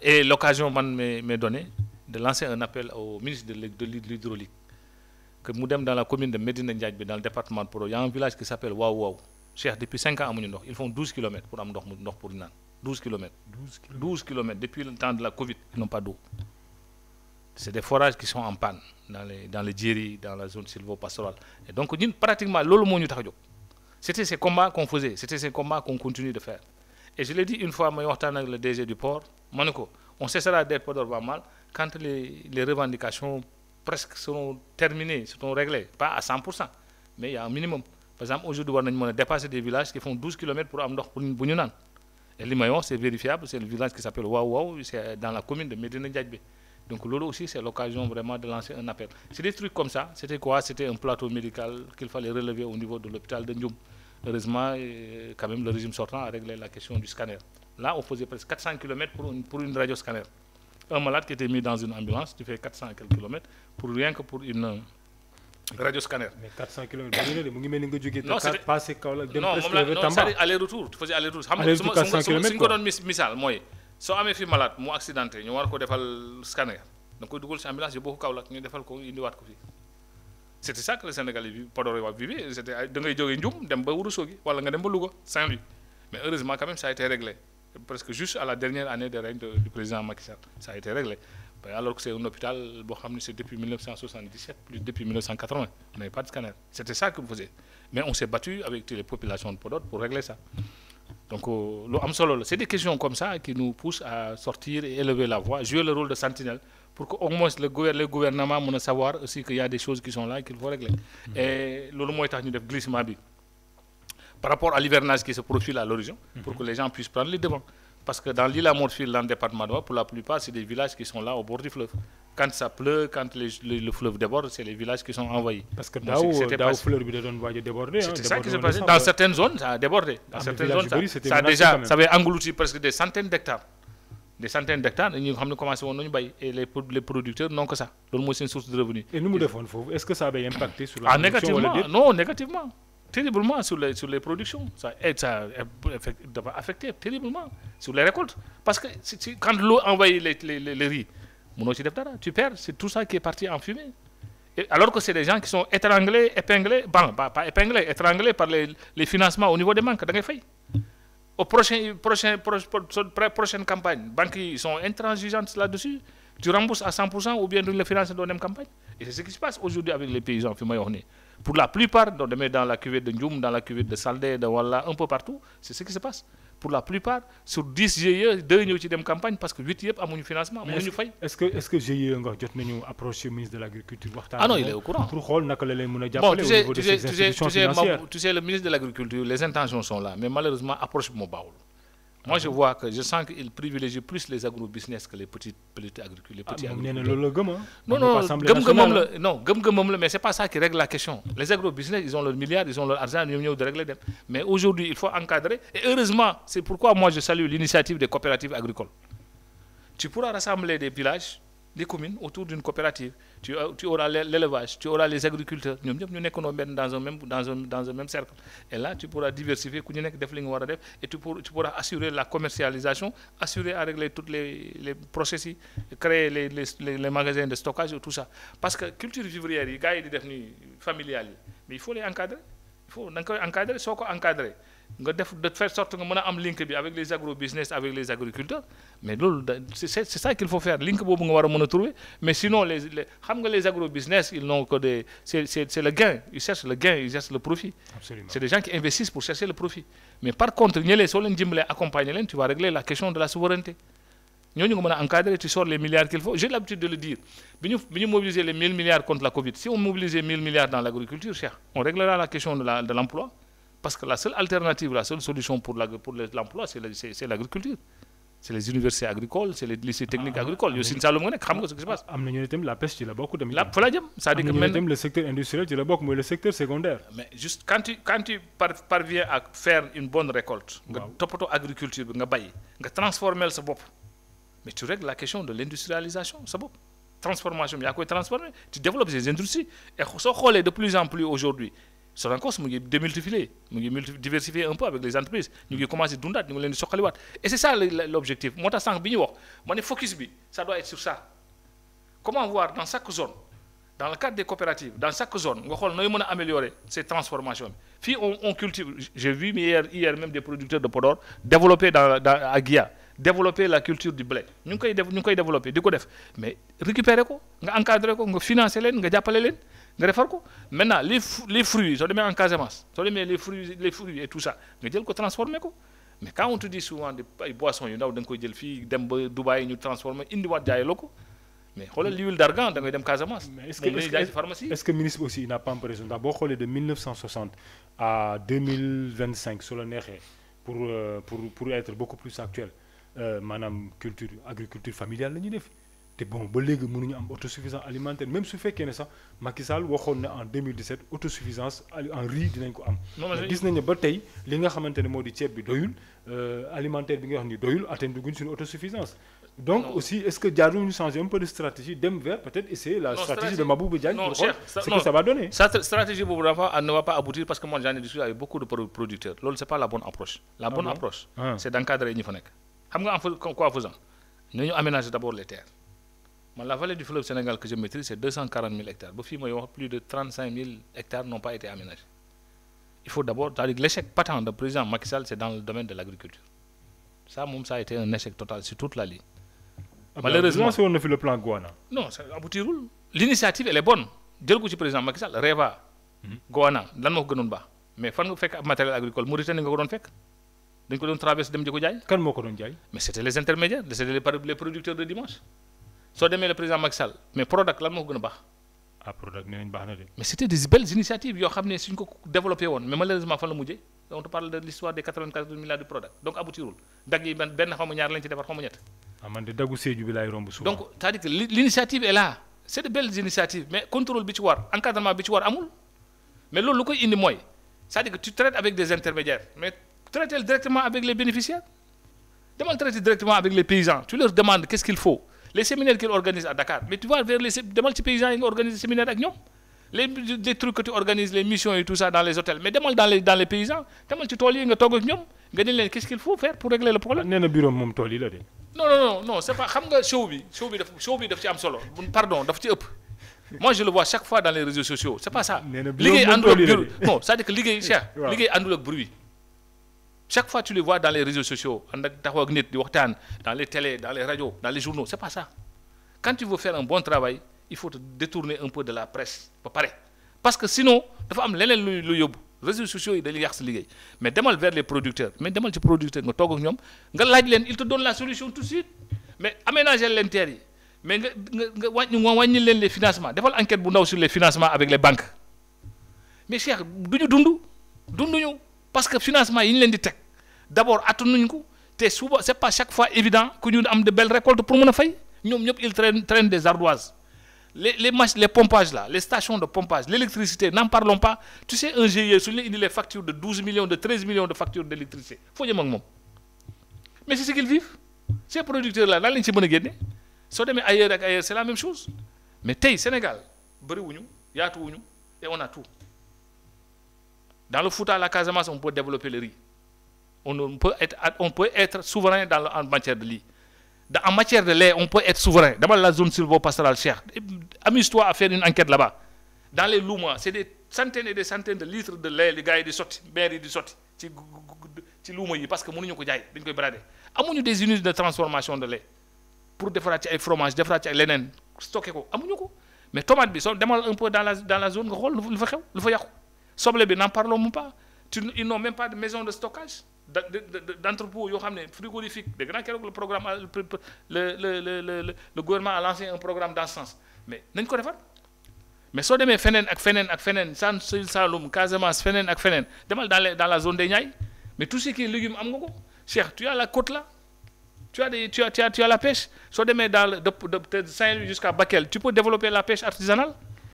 Et l'occasion m'est donnée de lancer un appel au ministre de l'hydraulique que nous sommes dans la commune de Médina Ndiaye, dans le département de Podor. Il y a un village qui s'appelle Waouh Waouh. Cher, depuis 5 ans, ils font 12 km pour avoir pour 12 km. 12 km. Depuis le temps de la Covid, ils n'ont pas d'eau. C'est des forages qui sont en panne dans les djéris, dans la zone sylvo-pastorale. Et donc, pratiquement, c'était ces combats qu'on faisait, c'était ces combats qu'on continue de faire. Et je l'ai dit une fois, avec le DG du port, on cessera d'être Podor mal quand les revendications presque seront terminées, seront réglées. Pas à 100%, mais il y a un minimum. Par exemple, aujourd'hui, on a dépassé des villages qui font 12 km pour Amdor pour Bougnonan. Et Limayon, c'est vérifiable, c'est le village qui s'appelle Waouh Waouh, c'est dans la commune de Médina Ndiaye. Donc là aussi, c'est l'occasion vraiment de lancer un appel. C'est des trucs comme ça. C'était quoi? C'était un plateau médical qu'il fallait relever au niveau de l'hôpital de Ndioum. Heureusement, quand même, le régime sortant a réglé la question du scanner. Là, on faisait presque 400 km pour une radio-scanner. Un malade qui était mis dans une ambulance, tu fais 400 kilomètres pour rien que pour une radio-scanner. Mais 400 km, non, c'est aller-retour. Tu faisais aller-retour. Si on a fait malade, mu accidenté, ñu war ko defal scanner. Donc ko duggal ci ambulance beaucoup Kaolack ñu defal ko indi wat ko fi. C'était ça que les Sénégalais vivaient, c'était da ngay joggé Ndioum dem ba Ourossogui wala nga dem ba Louga, Saint-Louis. Mais heureusement quand même ça a été réglé. Presque juste à la dernière année de règne du président Macky Sall, ça a été réglé. Alors que c'est un hôpital c'est depuis 1977 plus depuis 1980, on n'avait pas de scanner. C'était ça que vous faisiez. Mais on s'est battu avec les populations de Podor pour régler ça. Donc, c'est des questions comme ça qui nous poussent à sortir et élever la voix, jouer le rôle de sentinelle pour qu'au moins le gouvernement puisse savoir aussi qu'il y a des choses qui sont là et qu'il faut régler. Et le glissement par rapport à l'hivernage qui se profile à l'horizon, pour que les gens puissent prendre les devants. Parce que dans l'île à Morphile, dans le département de pour la plupart, c'est des villages qui sont là au bord du fleuve. Quand ça pleut, quand le fleuve déborde, c'est les villages qui sont envahis. Parce que là où le fleuve débordé, c'est ça qui s'est passé. Dans certaines zones, ça a débordé. Dans certaines zones, ça avait englouti presque des centaines d'hectares. Des centaines d'hectares, nous avons commencé à et les producteurs n'ont que ça. C'est une source de revenus. Et nous, est-ce que ça avait impacté sur la production? Négativement, non, négativement. Terriblement sur les productions. Ça a affecté terriblement sur les récoltes. Parce que quand l'eau envahit les riz, tu perds, c'est tout ça qui est parti en fumée. Et alors que c'est des gens qui sont épinglés, pas épinglés, étranglés par les financements au niveau des banques. Aux prochaines campagnes, les banques sont intransigeantes là-dessus. Tu rembourses à 100% ou bien tu le finances dans la même campagne. Et c'est ce qui se passe aujourd'hui avec les paysans. Pour la plupart, dans la cuvette de Ndioum, dans la cuvette de Saldé, de Walla, un peu partout, c'est ce qui se passe. Pour la plupart, sur 10 GIE, 2 ont une campagne parce que 8 yep ont un financement. Est-ce que GIE a approché le ministre de l'Agriculture? Ah non, il est au courant. Pour bon, tu sais, le ministre de l'Agriculture, les intentions sont là, mais malheureusement, approche mon baoul. Moi, je sens qu'il privilégie plus les agro-business que les petits agriculteurs. Non, mais ce n'est pas ça qui règle la question. Les agro-business, ils ont leur milliard, ils ont leur argent, ils ont de régler. Mais aujourd'hui, il faut encadrer. Et heureusement, c'est pourquoi moi je salue l'initiative des coopératives agricoles. Tu pourras rassembler des villages, des communes autour d'une coopérative. Tu auras l'élevage, tu auras les agriculteurs. Nous sommes dans un même cercle. Et là, tu pourras diversifier et tu pourras assurer la commercialisation, assurer à régler tous les processus, créer les magasins de stockage et tout ça. Parce que la culture vivrière, les gars, ils sont familiales. Mais il faut les encadrer. Il faut encadrer, soit encadrer. De faire sorte que nous am link avec les agro-business, avec les agriculteurs. Mais c'est ça qu'il faut faire. Link que trouver. Mais sinon, les agro-business, ils n'ont que des. C'est le gain. Ils cherchent le gain, ils cherchent le profit. C'est des gens qui investissent pour chercher le profit. Mais par contre, accompagner, tu vas régler la question de la souveraineté. Nous avons encadré, tu sors les milliards qu'il faut. J'ai l'habitude de le dire. Nous mobiliser les 1000 milliards contre la Covid. Si on mobilise 1000 milliards dans l'agriculture, on réglera la question de l'emploi. Parce que la seule alternative, la seule solution pour l'emploi, c'est l'agriculture. C'est les universités agricoles, c'est les lycées techniques agricoles. Il y a aussi ce qui se passe. La pêche, il y a beaucoup de le secteur industriel, il y a beaucoup, mais le secteur secondaire. Mais juste quand tu parviens à faire une bonne récolte, agriculture, transformer ce bopp, mais tu règles la question de l'industrialisation, ce bopp. Transformation, il y a quoi transformer. Tu développes ces industries. Et de plus en plus aujourd'hui, Sonacos mu ngi démultiplier mu ngi diversifier un peu avec les entreprises ñu ngi commencé dundaat ñu ngi leen di soxaliwaat et c'est ça l'objectif moo tax sànq bi ñu wax ma ne focus bi ça doit être sur ça comment voir dans chaque zone dans le cadre des coopératives dans chaque zone nga xool nooy mën a améliorer ces transformations bi fii on cultive j'ai vu hier même des producteurs de Podor développer à Guia développer la culture du blé ñu ngi koy développer di ko def mais récupérer ko nga encadrer ko nga financer leen nga jàppale leen nga defar ko maintenant les fruits soo demee en Casamance soo demee les fruits et tout ça nga jël ko transformer ko mais quand on te dit souvent ay boissons yu ndaw da nga koy jël fii dem ba Dubaï ñu transformer indiwaat jaay la ko mais xoolal l'huile d'argan da ngay dem Casamance. mais est-ce que ministre aussi il n'a pas raison ndax boo xoolee de 1960 à 2025 su la neexee pour être beaucoup plus actuel maanaam agriculture familiale la ñuy def. te bon ba léegi mënuñu am autosuffisance alimentaire même su fekkee ne sax Macky Sall waxoon na en 2017 autosuffisance en riz dinañ ko am. mais gis nañ ne ba tey li nga xamante ne moo di ceeb bi doyul alimentaire bi nga wax ni doyul atteindre guñ suñu autosuffisance. donc aussi est-ce que jaarul ñu changer un peu de stratégie dem vers peut-être essayer la stratégie de Mabouba Diagne pour xool ce que ça va donner. stratégie boobu ne va pas aboutir parce que moi j'en ai discuté avec beaucoup de producteurs loolu c'est pas la bonne approche. La bonne approche c'est d'encadrer ñi fa nekk xam nga en quoi faisant nañu aménager d'abord les terres. La vallée du fleuve Sénégal que je maîtrise, c'est 240 000 hectares. Plus de 35 000 hectares n'ont pas été aménagés. Il faut d'abord, c'est-à-dire que l'échec patent du président Macky Sall, c'est dans le domaine de l'agriculture. Ça a été un échec total sur toute la ligne. Malheureusement, si on a fait le plan Goana. Non, ça aboutit. L'initiative, elle est bonne. Dès que le président Macky Sall, Reva, Goana, lan ko gënon ba. Mais fan nga fekk matériel agricole, Mauritanie nga ko doon fekk. Dañ ko doon traverser dem di ko jaay. Kan moko doon jaay? Mais c'était les intermédiaires, c'était les producteurs de dimanche. soo demee le président Macky Sall mais Prodac lan moo ko gën a baax. Prodac nee nañ baax na de. mais c'était des belles initiatives yoo xam ne suñ ko développé woon mais malheureusement fan la mujjee on te parle de l'histoire des 94 milliards de Prodac donc aboutirul dag yi benn xaw ma ñaar lañ ci defar xaw ma ñett. man de dagu Sédhiou bi laay romb souvent. donc c'est-à-dire que l'initiative est là c'est de belles initiatives mais contrôle bi ci war encadrement bi ci war amul mais loolu lu koy indi mooy c'est-à-dire que tu traites avec des intermédiaires mais traiter directement avec les bénéficiaires demal traiter directement avec les paysans tu leur demandes qu'est-ce qu'il faut. Les séminaires qu'ils organisent à Dakar mais tu vas vers les paysans yi nga organiser séminaire ak ñoom les trucs que tu organises les missions et tout ça dans les hôtels mais demal dans les paysans demal ci tool yi nga toog ak ñoom nga ne leen qu'est-ce qu'il faut faire pour régler le problème. nee na bureau moom tool yi la de. non c'est pas xam nga show bi daf ci am solo pardon daf ci ëpp moi je le vois chaque fois dans les réseaux sociaux c'est pas ça. liggéey àndul ak bureau non c'est-à-dire que liggéey àndul ak bruit. Chaque fois tu les vois dans les réseaux sociaux ànd ak taxaw ak nit di waxtaan dans les télés dans les radios dans les journaux c'est pas ça quand tu veux faire un bon travail il faut te détourner un peu de la presse ba pare parce que sinon dafa am leneen lu yóbbu réseaux sociaux yi dañuy yàq sa liggéey mais demal vers les producteurs mais demal ci producteurs nga toog ak ñoom nga laaj leen ils te donnent la solution tout de suite mais aménager leen terre yi mais nga wàññi leen les financements defal enquête bu ndaw sur les financements avec les banques mais Cheikh duñu dunduñu parce que financement yi ñu leen di teg d'abord attanuñ ko te suba c'est pas chaque fois évident que ñu am de belles récoltes pour mën a fay ñoom ñëpp ils traînent des ardoises les pompages là les stations de pompage l'électricité n'en parlons pas tu sais un GIE suñu la indi les factures de 12 millions de 13 millions de factures d'électricité foo jëm ak moom mais c'est ce qu'ils vivent ces producteurs là lan lañ ci mën a génne soo demee ailleurs ak ailleurs c'est la même chose mais tey Sénégal bëriwuñu yaatuwuñu et on a tout dans le Fouta la Casamance on peut développer le riz on peut être souverain en matière de riz en matière de lait on peut être souverain dans la zone sylvo-pastorale Cheikh amuse-toi à faire une enquête là-bas dans les Louma c'est des centaines et des centaines de litres de lait les gars yi di sotti maire yi di sotti ci Louma yi parce que mënuñu ko jaay dañ koy brader amuñu des unités de transformation de lait pour defaraat ci ay fromage defaraat ci ay leneen stocké ko amuñu ko mais tomate bi soo demal un peu dans la zone nga xool lu fa xew lu fa yàqu soble bi n'en parlons même pas ils n'ont même pas de maison de stockage d'entrepôt yoo xam ne frigorifique dégg naa keroog le programme le gouvernement a lancé un programme dans ce sens mais nañ ko defar mais soo demee feneen ak feneen Saloum Casamance feneen ak feneen demal dans la zone des Niayes mais tout ce qui est légumes am nga ko Cheikh tu as la côte là tu as la pêche soo demee de Saint-Louis jusqu'à Bakel tu peux développer la pêche artisanale